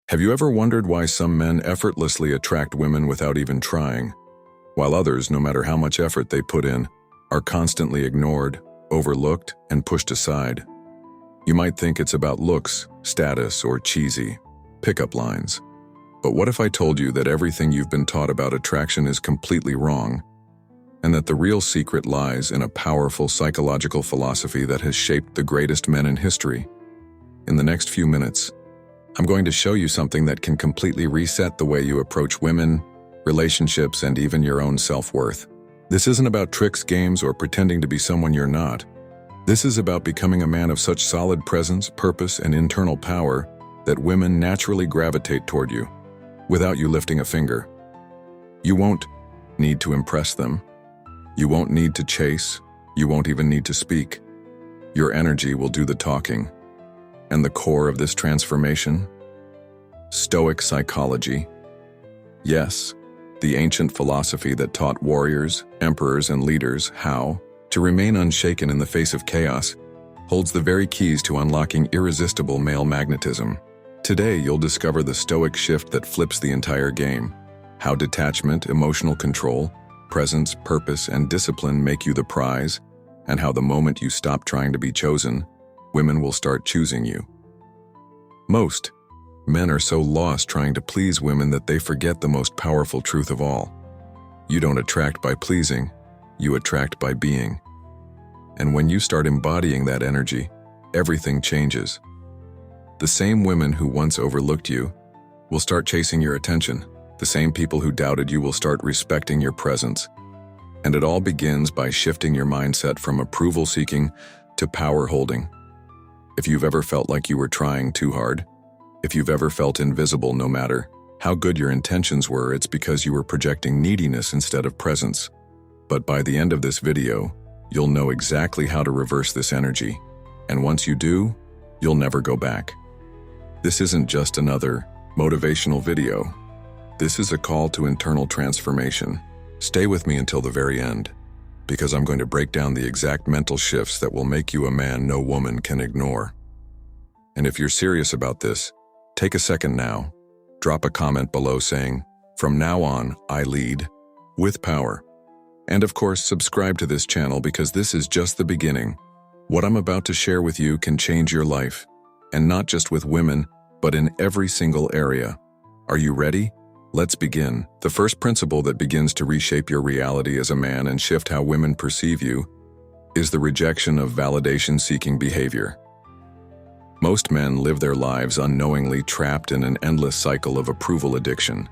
Have you ever wondered why some men effortlessly attract women without even trying, while others, no matter how much effort they put in, are constantly ignored, overlooked, and pushed aside? You might think it's about looks, status, or cheesy pickup lines. But what if I told you that everything you've been taught about attraction is completely wrong, and that the real secret lies in a powerful psychological philosophy that has shaped the greatest men in history? In the next few minutes, I'm going to show you something that can completely reset the way you approach women, relationships, and even your own self-worth. This isn't about tricks, games, or pretending to be someone you're not. This is about becoming a man of such solid presence, purpose, and internal power that women naturally gravitate toward you, without you lifting a finger. You won't need to impress them. You won't need to chase. You won't even need to speak. Your energy will do the talking. And the core of this transformation? Stoic psychology. Yes, the ancient philosophy that taught warriors, emperors, and leaders how to remain unshaken in the face of chaos holds the very keys to unlocking irresistible male magnetism. Today, you'll discover the stoic shift that flips the entire game, how detachment, emotional control, presence, purpose, and discipline make you the prize, and how the moment you stop trying to be chosen, women will start choosing you. Most men are so lost trying to please women that they forget the most powerful truth of all. You don't attract by pleasing, you attract by being. And when you start embodying that energy, everything changes. The same women who once overlooked you will start chasing your attention. The same people who doubted you will start respecting your presence. And it all begins by shifting your mindset from approval-seeking to power-holding. If you've ever felt like you were trying too hard, if you've ever felt invisible no matter how good your intentions were, it's because you were projecting neediness instead of presence. But by the end of this video, you'll know exactly how to reverse this energy. And once you do, you'll never go back. This isn't just another motivational video. This is a call to internal transformation. Stay with me until the very end, because I'm going to break down the exact mental shifts that will make you a man no woman can ignore. And if you're serious about this, take a second now. Drop a comment below saying, "From now on, I lead with power." And of course, subscribe to this channel because this is just the beginning. What I'm about to share with you can change your life, and not just with women, but in every single area. Are you ready? Let's begin. The first principle that begins to reshape your reality as a man and shift how women perceive you is the rejection of validation-seeking behavior. Most men live their lives unknowingly trapped in an endless cycle of approval addiction.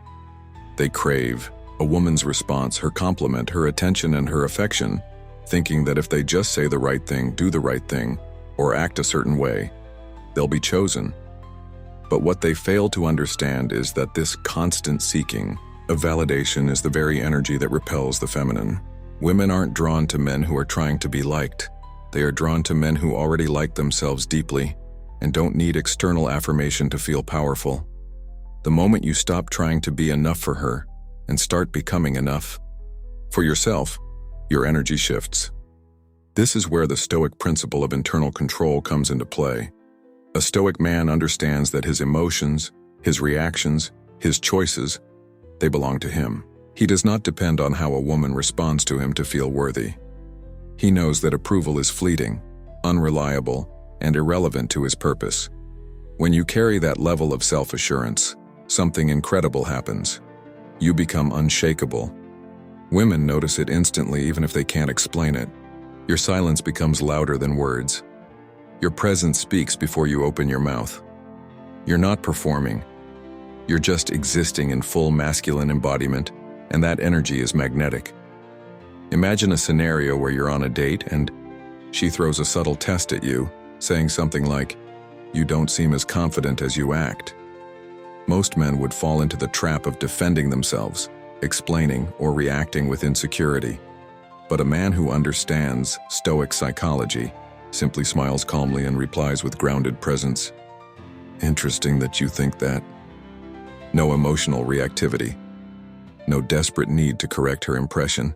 They crave a woman's response, her compliment, her attention, and her affection, thinking that if they just say the right thing, do the right thing, or act a certain way, they'll be chosen. But what they fail to understand is that this constant seeking of validation is the very energy that repels the feminine. Women aren't drawn to men who are trying to be liked. They are drawn to men who already like themselves deeply and don't need external affirmation to feel powerful. The moment you stop trying to be enough for her and start becoming enough for yourself, your energy shifts. This is where the Stoic principle of internal control comes into play. A Stoic man understands that his emotions, his reactions, his choices, they belong to him. He does not depend on how a woman responds to him to feel worthy. He knows that approval is fleeting, unreliable, and irrelevant to his purpose. When you carry that level of self-assurance, something incredible happens. You become unshakable. Women notice it instantly even if they can't explain it. Your silence becomes louder than words. Your presence speaks before you open your mouth. You're not performing. You're just existing in full masculine embodiment, and that energy is magnetic. Imagine a scenario where you're on a date and she throws a subtle test at you, saying something like, "You don't seem as confident as you act." Most men would fall into the trap of defending themselves, explaining, or reacting with insecurity. But a man who understands Stoic psychology simply smiles calmly and replies with grounded presence, "Interesting that you think that." No emotional reactivity. No desperate need to correct her impression.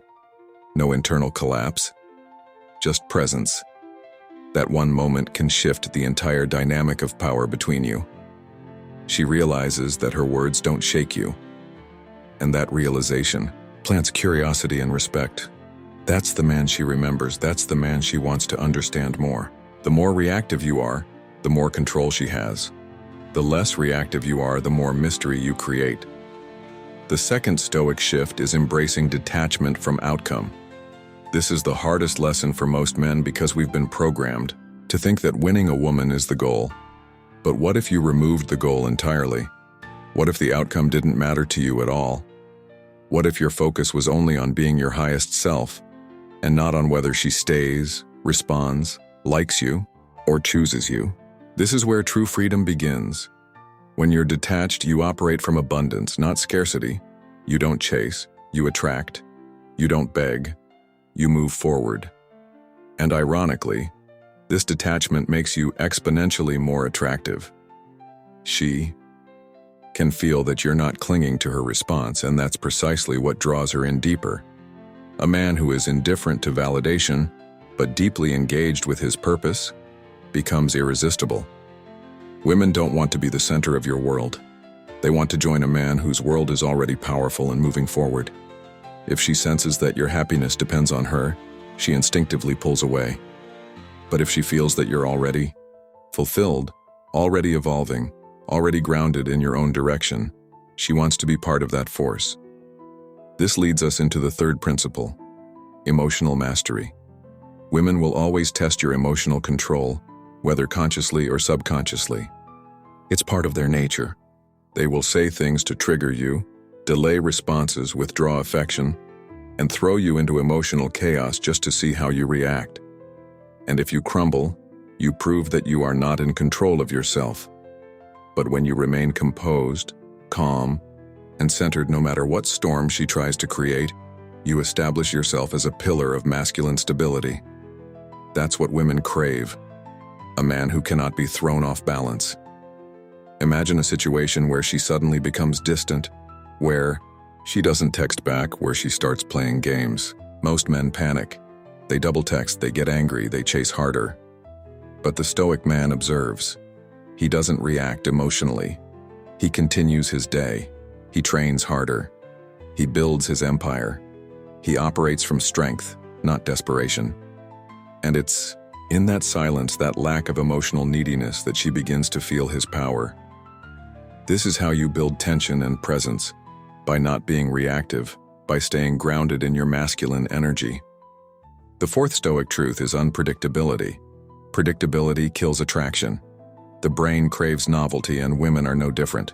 No internal collapse. Just presence. That one moment can shift the entire dynamic of power between you. She realizes that her words don't shake you, and that realization plants curiosity and respect. That's the man she remembers. That's the man she wants to understand more. The more reactive you are, the more control she has. The less reactive you are, the more mystery you create. The second Stoic shift is embracing detachment from outcome. This is the hardest lesson for most men because we've been programmed to think that winning a woman is the goal. But what if you removed the goal entirely? What if the outcome didn't matter to you at all? What if your focus was only on being your highest self, and not on whether she stays, responds, likes you, or chooses you? This is where true freedom begins. When you're detached, you operate from abundance, not scarcity. You don't chase, you attract. You don't beg, you move forward. And ironically, this detachment makes you exponentially more attractive. She can feel that you're not clinging to her response, and that's precisely what draws her in deeper. A man who is indifferent to validation, but deeply engaged with his purpose, becomes irresistible. Women don't want to be the center of your world. They want to join a man whose world is already powerful and moving forward. If she senses that your happiness depends on her, she instinctively pulls away. But if she feels that you're already fulfilled, already evolving, already grounded in your own direction, she wants to be part of that force. This leads us into the third principle, emotional mastery. Women will always test your emotional control, whether consciously or subconsciously. It's part of their nature. They will say things to trigger you, delay responses, withdraw affection, and throw you into emotional chaos just to see how you react. And if you crumble, you prove that you are not in control of yourself. But when you remain composed, calm, and centered no matter what storm she tries to create, you establish yourself as a pillar of masculine stability. That's what women crave. A man who cannot be thrown off balance. Imagine a situation where she suddenly becomes distant, where she doesn't text back, where she starts playing games. Most men panic. They double text, they get angry, they chase harder. But the Stoic man observes. He doesn't react emotionally. He continues his day. He trains harder. He builds his empire. He operates from strength, not desperation. And it's in that silence, that lack of emotional neediness, that she begins to feel his power. This is how you build tension and presence, by not being reactive, by staying grounded in your masculine energy. The fourth Stoic truth is unpredictability. Predictability kills attraction. The brain craves novelty, and women are no different.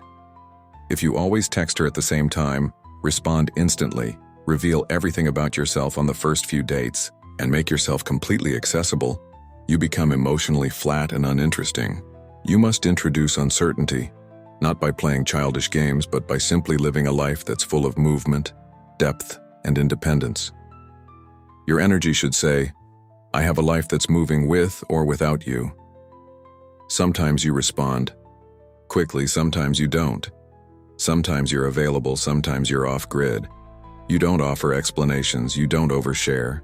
If you always text her at the same time, respond instantly, reveal everything about yourself on the first few dates, and make yourself completely accessible, you become emotionally flat and uninteresting. You must introduce uncertainty, not by playing childish games, but by simply living a life that's full of movement, depth, and independence. Your energy should say, I have a life that's moving with or without you. Sometimes you respond quickly, sometimes you don't. Sometimes you're available, sometimes you're off-grid. You don't offer explanations, you don't overshare.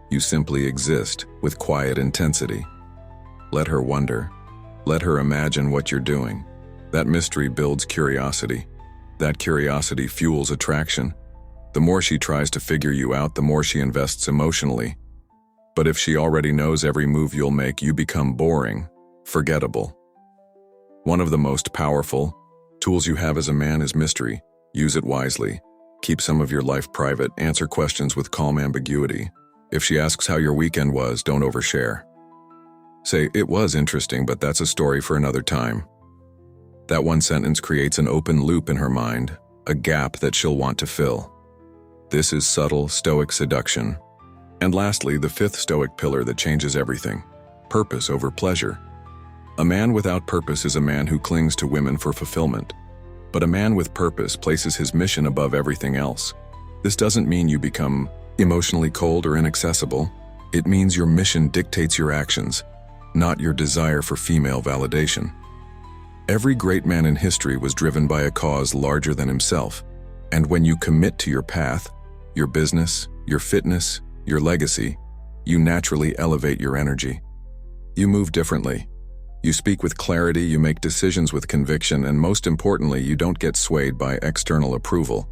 You simply exist with quiet intensity. Let her wonder. Let her imagine what you're doing. That mystery builds curiosity. That curiosity fuels attraction. The more she tries to figure you out, the more she invests emotionally. But if she already knows every move you'll make, you become boring, forgettable. One of the most powerful tools you have as a man is mystery. Use it wisely. Keep some of your life private. Answer questions with calm ambiguity. If she asks how your weekend was, don't overshare. Say, it was interesting, but that's a story for another time. That one sentence creates an open loop in her mind, a gap that she'll want to fill. This is subtle Stoic seduction. And lastly, the fifth Stoic pillar that changes everything: purpose over pleasure. A man without purpose is a man who clings to women for fulfillment. But a man with purpose places his mission above everything else. This doesn't mean you become emotionally cold or inaccessible. It means your mission dictates your actions, not your desire for female validation. Every great man in history was driven by a cause larger than himself. And when you commit to your path, your business, your fitness, your legacy, you naturally elevate your energy. You move differently. You speak with clarity, you make decisions with conviction, and most importantly, you don't get swayed by external approval.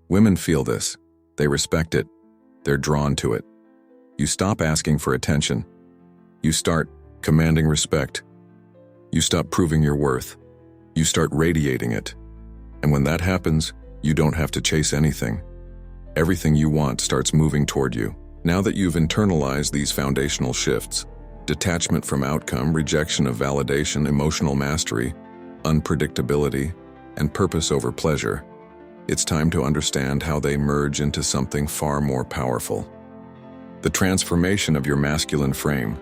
Women feel this. They respect it. They're drawn to it. You stop asking for attention. You start commanding respect. You stop proving your worth. You start radiating it. And when that happens, you don't have to chase anything. Everything you want starts moving toward you. Now that you've internalized these foundational shifts, detachment from outcome, rejection of validation, emotional mastery, unpredictability, and purpose over pleasure, it's time to understand how they merge into something far more powerful. The transformation of your masculine frame.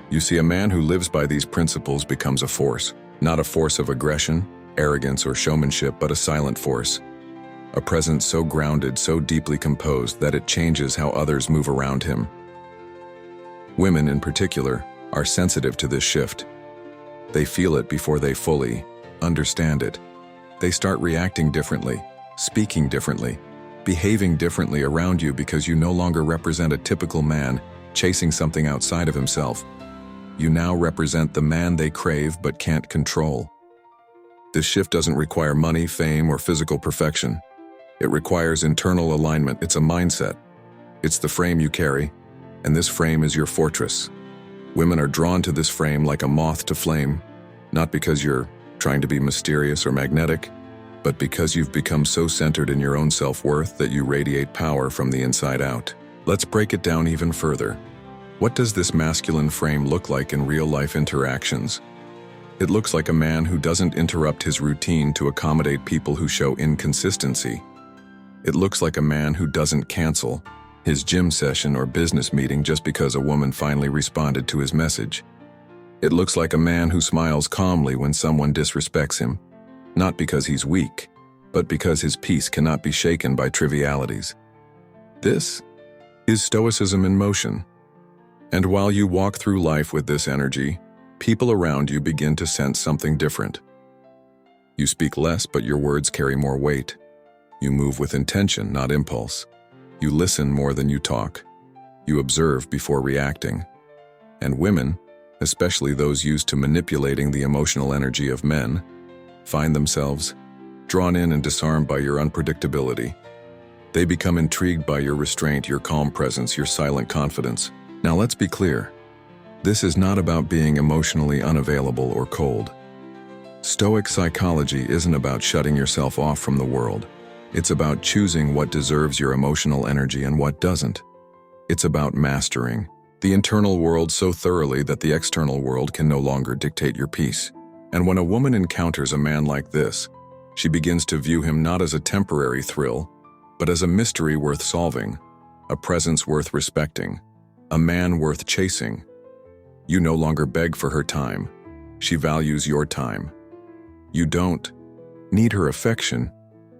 You see, a man who lives by these principles becomes a force, not a force of aggression, arrogance, or showmanship, but a silent force. A presence so grounded, so deeply composed that it changes how others move around him. Women, in particular, are sensitive to this shift. They feel it before they fully understand it. They start reacting differently, speaking differently, behaving differently around you because you no longer represent a typical man chasing something outside of himself. You now represent the man they crave but can't control. This shift doesn't require money, fame, or physical perfection. It requires internal alignment. It's a mindset. It's the frame you carry, and this frame is your fortress. Women are drawn to this frame like a moth to flame, not because you're trying to be mysterious or magnetic, but because you've become so centered in your own self-worth that you radiate power from the inside out. Let's break it down even further. What does this masculine frame look like in real-life interactions? It looks like a man who doesn't interrupt his routine to accommodate people who show inconsistency. It looks like a man who doesn't cancel his gym session or business meeting just because a woman finally responded to his message. It looks like a man who smiles calmly when someone disrespects him, not because he's weak, but because his peace cannot be shaken by trivialities. This is stoicism in motion. And while you walk through life with this energy, people around you begin to sense something different. You speak less, but your words carry more weight. You move with intention, not impulse. You listen more than you talk. You observe before reacting. And women, especially those used to manipulating the emotional energy of men, find themselves drawn in and disarmed by your unpredictability. They become intrigued by your restraint, your calm presence, your silent confidence. Now let's be clear. This is not about being emotionally unavailable or cold. Stoic psychology isn't about shutting yourself off from the world. It's about choosing what deserves your emotional energy and what doesn't. It's about mastering the internal world so thoroughly that the external world can no longer dictate your peace. And when a woman encounters a man like this, she begins to view him not as a temporary thrill, but as a mystery worth solving, a presence worth respecting, a man worth chasing. You no longer beg for her time. She values your time. You don't need her affection.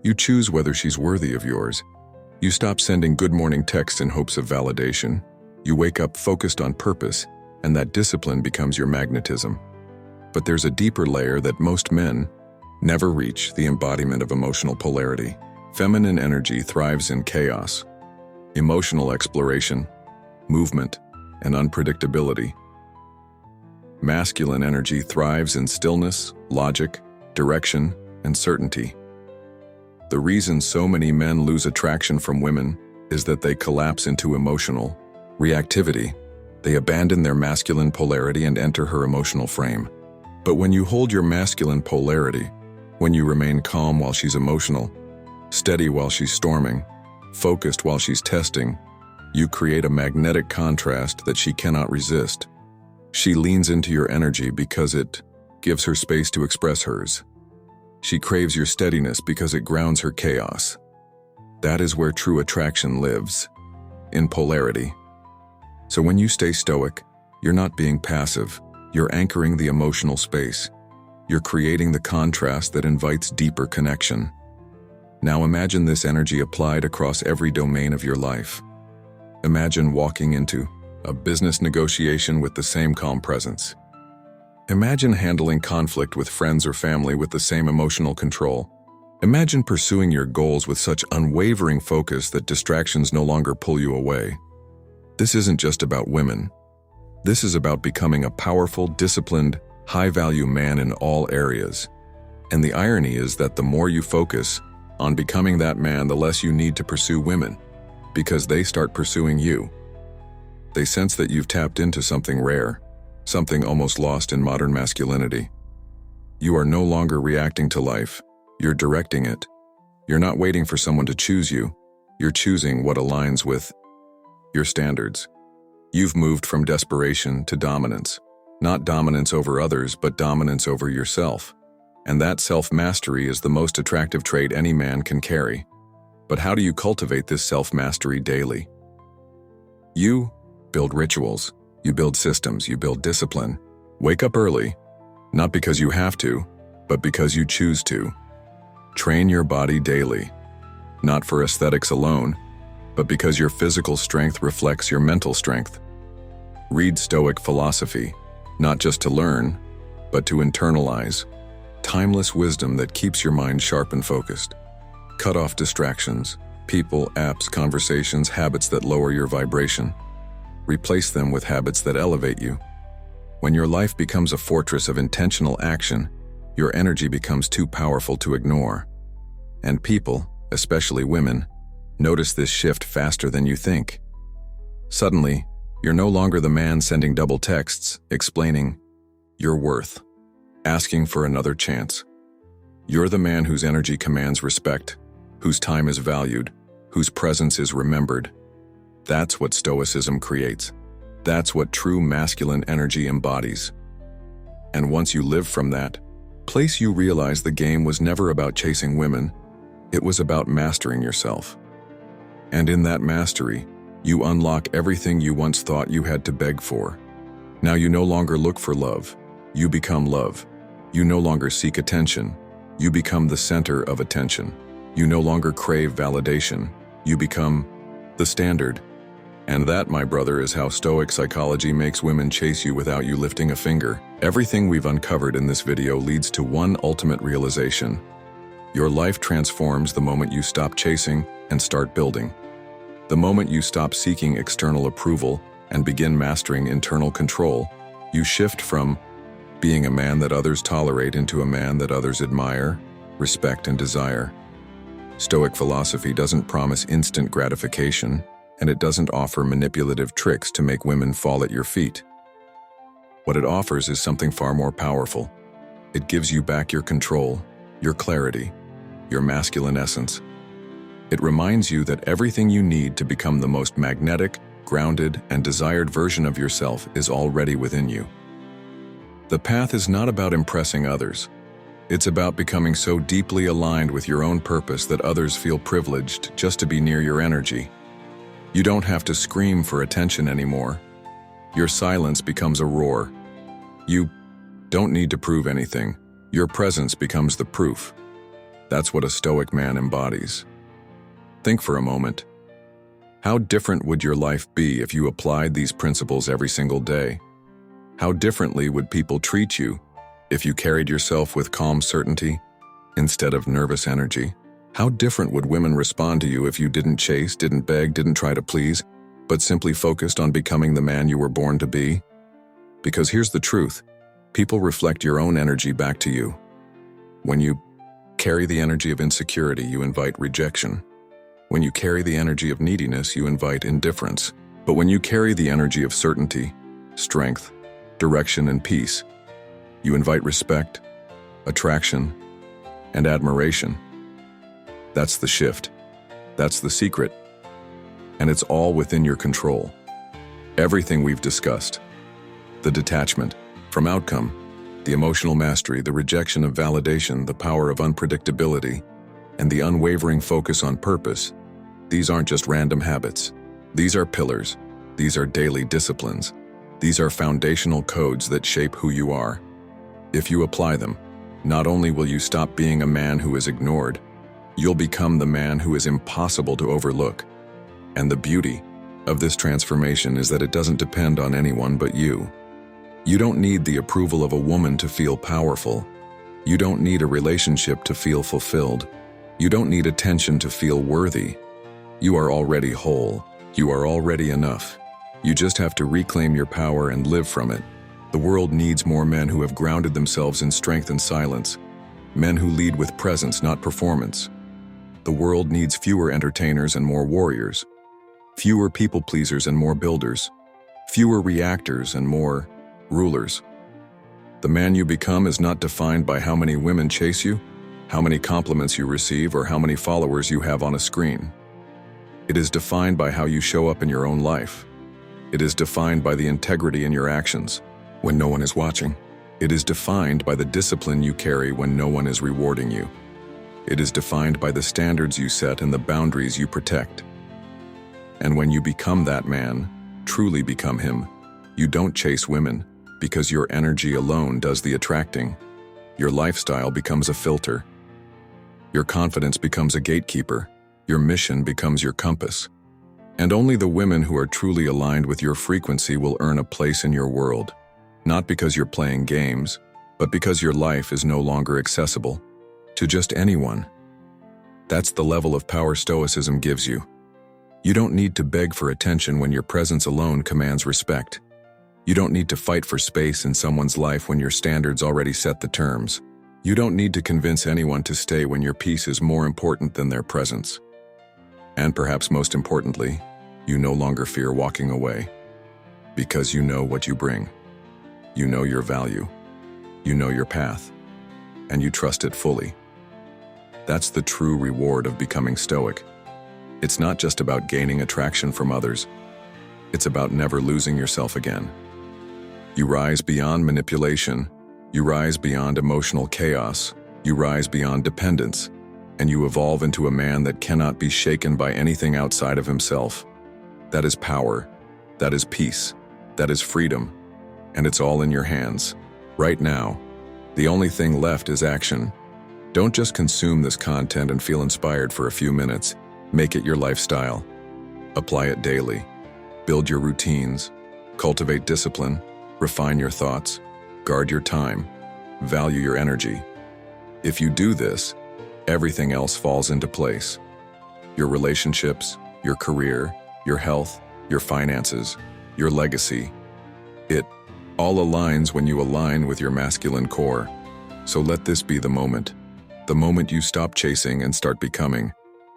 You choose whether she's worthy of yours. You stop sending good morning texts in hopes of validation. You wake up focused on purpose, and that discipline becomes your magnetism. But there's a deeper layer that most men never reach: the embodiment of emotional polarity. Feminine energy thrives in chaos, emotional exploration, movement, and unpredictability. Masculine energy thrives in stillness, logic, direction, and certainty. The reason so many men lose attraction from women is that they collapse into emotional reactivity. They abandon their masculine polarity and enter her emotional frame. But when you hold your masculine polarity, when you remain calm while she's emotional, steady while she's storming, focused while she's testing, you create a magnetic contrast that she cannot resist. She leans into your energy because it gives her space to express hers. She craves your steadiness because it grounds her chaos. That is where true attraction lives, in polarity. So when you stay stoic, you're not being passive, you're anchoring the emotional space. You're creating the contrast that invites deeper connection. Now imagine this energy applied across every domain of your life. Imagine walking into a business negotiation with the same calm presence. Imagine handling conflict with friends or family with the same emotional control. Imagine pursuing your goals with such unwavering focus that distractions no longer pull you away. This isn't just about women. This is about becoming a powerful, disciplined, high-value man in all areas. And the irony is that the more you focus on becoming that man, the less you need to pursue women, because they start pursuing you. They sense that you've tapped into something rare, something almost lost in modern masculinity. You are no longer reacting to life, you're directing it. You're not waiting for someone to choose you, you're choosing what aligns with your standards. You've moved from desperation to dominance. Not dominance over others, but dominance over yourself. And that self-mastery is the most attractive trait any man can carry. But how do you cultivate this self-mastery daily? You build rituals, you build systems, you build discipline. Wake up early, not because you have to, but because you choose to. Train your body daily, not for aesthetics alone, but because your physical strength reflects your mental strength. Read Stoic philosophy, not just to learn, but to internalize. Timeless wisdom that keeps your mind sharp and focused. Cut off distractions, people, apps, conversations, habits that lower your vibration. Replace them with habits that elevate you. When your life becomes a fortress of intentional action, your energy becomes too powerful to ignore. And people, especially women, notice this shift faster than you think. Suddenly, you're no longer the man sending double texts, explaining your worth, asking for another chance. You're the man whose energy commands respect, whose time is valued, whose presence is remembered. That's what stoicism creates. That's what true masculine energy embodies. And once you live from that place, you realize the game was never about chasing women, it was about mastering yourself. And in that mastery, you unlock everything you once thought you had to beg for. Now you no longer look for love, you become love. You no longer seek attention, you become the center of attention. You no longer crave validation, you become the standard. And that, my brother, is how Stoic psychology makes women chase you without you lifting a finger. Everything we've uncovered in this video leads to one ultimate realization. Your life transforms the moment you stop chasing and start building. The moment you stop seeking external approval and begin mastering internal control, you shift from being a man that others tolerate into a man that others admire, respect, and desire. Stoic philosophy doesn't promise instant gratification, and it doesn't offer manipulative tricks to make women fall at your feet. What it offers is something far more powerful. It gives you back your control, your clarity, your masculine essence. It reminds you that everything you need to become the most magnetic, grounded, and desired version of yourself is already within you. The path is not about impressing others. It's about becoming so deeply aligned with your own purpose that others feel privileged just to be near your energy. You don't have to scream for attention anymore. Your silence becomes a roar. You don't need to prove anything. Your presence becomes the proof. That's what a Stoic man embodies. Think for a moment. How different would your life be if you applied these principles every single day? How differently would people treat you if you carried yourself with calm certainty instead of nervous energy? How different would women respond to you if you didn't chase, didn't beg, didn't try to please, but simply focused on becoming the man you were born to be? Because here's the truth. People reflect your own energy back to you. When you carry the energy of insecurity, you invite rejection. When you carry the energy of neediness, you invite indifference. But when you carry the energy of certainty, strength, direction, and peace, you invite respect, attraction, and admiration. That's the shift. That's the secret. And it's all within your control. Everything we've discussed, the detachment from outcome, the emotional mastery, the rejection of validation, the power of unpredictability, and the unwavering focus on purpose, these aren't just random habits. These are pillars. These are daily disciplines. These are foundational codes that shape who you are. If you apply them, not only will you stop being a man who is ignored, you'll become the man who is impossible to overlook. And the beauty of this transformation is that it doesn't depend on anyone but you. You don't need the approval of a woman to feel powerful. You don't need a relationship to feel fulfilled. You don't need attention to feel worthy. You are already whole. You are already enough. You just have to reclaim your power and live from it. The world needs more men who have grounded themselves in strength and silence, men who lead with presence, not performance. The world needs fewer entertainers and more warriors, fewer people-pleasers and more builders, fewer reactors and more rulers. The man you become is not defined by how many women chase you, how many compliments you receive, or how many followers you have on a screen. It is defined by how you show up in your own life. It is defined by the integrity in your actions when no one is watching. It is defined by the discipline you carry when no one is rewarding you. It is defined by the standards you set and the boundaries you protect. And when you become that man, truly become him, you don't chase women because your energy alone does the attracting. Your lifestyle becomes a filter. Your confidence becomes a gatekeeper. Your mission becomes your compass. And only the women who are truly aligned with your frequency will earn a place in your world, not because you're playing games, but because your life is no longer accessible to just anyone. That's the level of power stoicism gives you. You don't need to beg for attention when your presence alone commands respect. You don't need to fight for space in someone's life when your standards already set the terms. You don't need to convince anyone to stay when your peace is more important than their presence. And perhaps most importantly, you no longer fear walking away, because you know what you bring. You know your value. You know your path, and you trust it fully. That's the true reward of becoming stoic. It's not just about gaining attraction from others. It's about never losing yourself again. You rise beyond manipulation. You rise beyond emotional chaos. You rise beyond dependence. And you evolve into a man that cannot be shaken by anything outside of himself. That is power. That is peace. That is freedom. And it's all in your hands. Right now, the only thing left is action. Don't just consume this content and feel inspired for a few minutes. Make it your lifestyle. Apply it daily. Build your routines. Cultivate discipline. Refine your thoughts. Guard your time. Value your energy. If you do this, everything else falls into place. Your relationships, your career, your health, your finances, your legacy. It all aligns when you align with your masculine core. So let this be the moment. The moment you stop chasing and start becoming.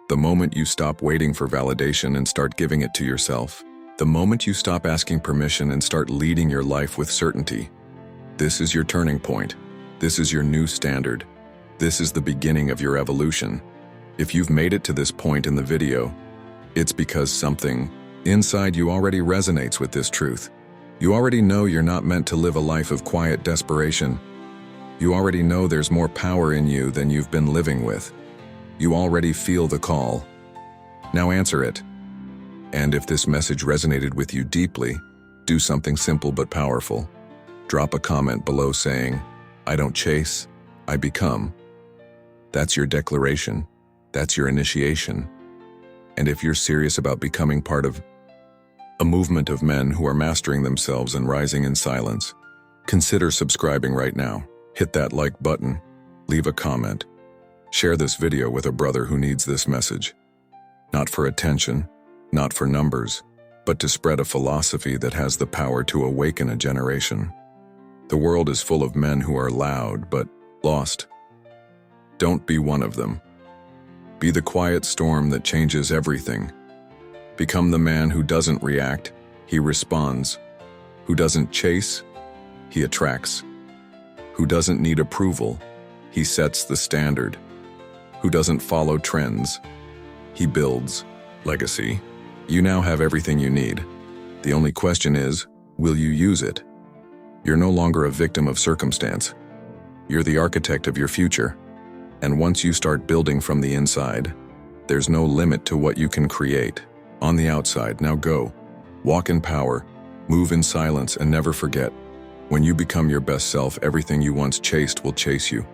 The moment you stop waiting for validation and start giving it to yourself. The moment you stop asking permission and start leading your life with certainty. This is your turning point. This is your new standard. This is the beginning of your evolution. If you've made it to this point in the video, it's because something inside you already resonates with this truth. You already know you're not meant to live a life of quiet desperation. You already know there's more power in you than you've been living with. You already feel the call. Now answer it. And if this message resonated with you deeply, do something simple but powerful. Drop a comment below saying, "I don't chase, I become." That's your declaration. That's your initiation. And if you're serious about becoming part of a movement of men who are mastering themselves and rising in silence, consider subscribing right now. Hit that like button, leave a comment, share this video with a brother who needs this message. Not for attention, not for numbers, but to spread a philosophy that has the power to awaken a generation. The world is full of men who are loud but lost. Don't be one of them. Be the quiet storm that changes everything. Become the man who doesn't react, he responds. Who doesn't chase, he attracts. Who doesn't need approval, he sets the standard. Who doesn't follow trends, he builds legacy. You now have everything you need. The only question is, will you use it? You're no longer a victim of circumstance. You're the architect of your future. And once you start building from the inside, there's no limit to what you can create. On the outside, now go. Walk in power, move in silence, and never forget, when you become your best self, everything you once chased will chase you.